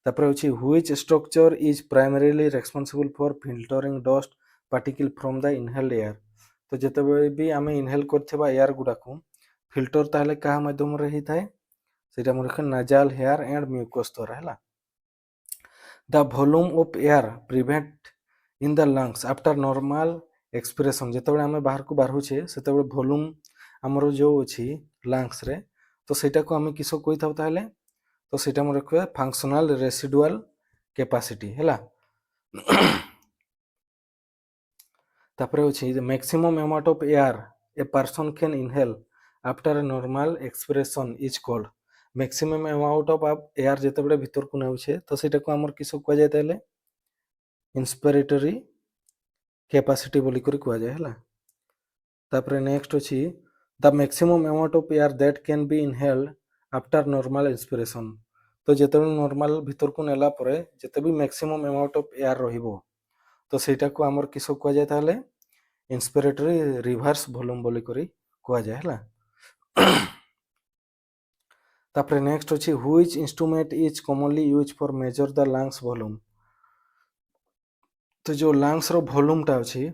तापर होछि which structure is primarily responsible for filtering dust particle from the inhaled air. तो जते भी आमे इनहेल करथबा एयर गुडा को फिल्टर ताले का माध्यम रे ही थाए, सेटा मन रखो नाजल हेयर एंड म्यूकस द्वारा हला। The volume of air prevent in the lungs after normal expiration. जेतेबे आमे बाहर को बाहरु छे सेतेबे वॉल्यूम हमरो जो अछि लंग्स रे, तो सेटा को आमे किसो कोइ थाउ ताले, तो सेटा मन रखबे फंक्शनल रेसिडुअल कैपेसिटी हला। तापर अछि the maximum amount of air a person can inhale after a normal expiration is called. Maximum amount of air जेतेबे भीतर को नाउ छे, तो सेटा को हमर किसो को जाय ताले इंस्पिरेटरी कैपेसिटी बोली कर को जाय हला। तापर नेक्स्ट अछि the maximum amount of air that can be inhaled after normal inspiration तो जिते नॉर्मल भीतर को नेला परे जिते भी मैक्सिमम अमाउंट ऑफ एयर रहिबो तो सेटा को आमर किस कुआ जाय ताले इंस्पिरेटरी रिवर्स वॉल्यूम बोली करी कुआ जाय हला तापरे नेक्स्ट अछि which instrument is commonly use for measure the lungs volume तो जो लंग्स रो वॉल्यूम टा अछि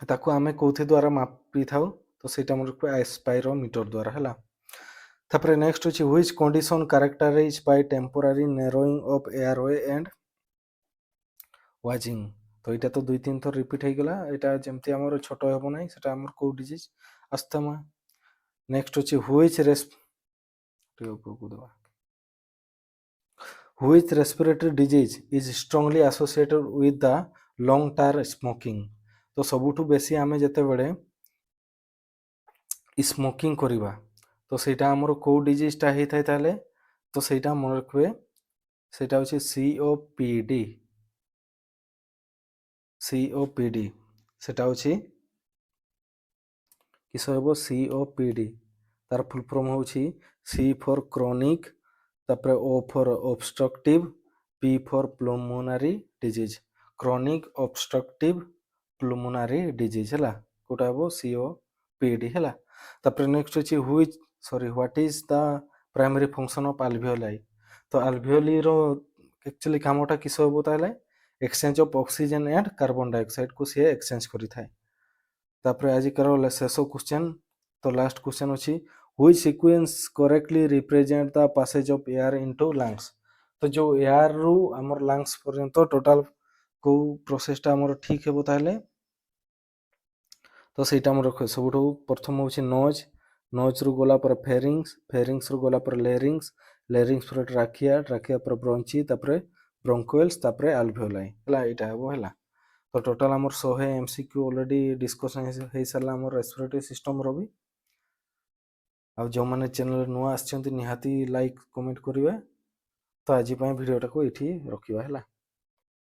ताको आमे कोथि द्वारा मापी थाउ तो सेटा हमर को एस्पायरोमीटर द्वारा हला तापरे नेक्स्ट अछि which condition characterize by temporary narrowing of airway and wheezing तो इटा तो 2-3 थर रिपीट हे गेला इटा जेमति हमर छोटो हेबो नै सेटा हमर को डिजीज अस्थमा नेक्स्ट अछि which Which respiratory disease is strongly associated with the long term smoking तो सबुठु बेसी आमे जते बेले स्मोकिंग करिबा तो सेटा हमर को डिजीज टा हे थाय ताले तो सेटा मन रखबे सेटा होछि सीओपीडी सेटा होछि किस हेबो सीओपीडी तार फुल फॉर्म होछि सी फॉर क्रोनिक तापरे O for obstructive P for pulmonary disease chronic obstructive pulmonary disease हला कोटा हेबो सीओपीडी हला तापरे नेक्स्ट होछि what is the primary function of alveoli तो अल्वियोली रो एक्चुअली कामटा किस हेबो ताले exchange of oxygen and carbon dioxide को से एक्सचेंज करि थाए तापरे आज करो शेष क्वेश्चन तो लास्ट क्वेश्चन अछि which sequence correctly represent the passage of air into lungs तो जो एयर रु हमर लंग्स पर्यंत टोटल को प्रोसेस टा हमर ठीक हेबो ताले तो सेटा हमर सबुठो प्रथम होछि नोज रु गोला पर फेरिंग्स रु गोला पर लेरिंग्स पर ट्राकिया पर ब्रोंची तापरे ब्रोंकोइल्स तापरे अल्वियोलाई हला इटा हेबो हला तो टोटल हमर 100 एमसीक्यू ऑलरेडी डिस्कशन हे साला हमर रेस्पिरेटरी सिस्टम रो भी आ जो माने चैनल नुआ आछंती निहाती लाइक कमेंट करिवे तो आज भिडियोटा को एठी रखिबा हला।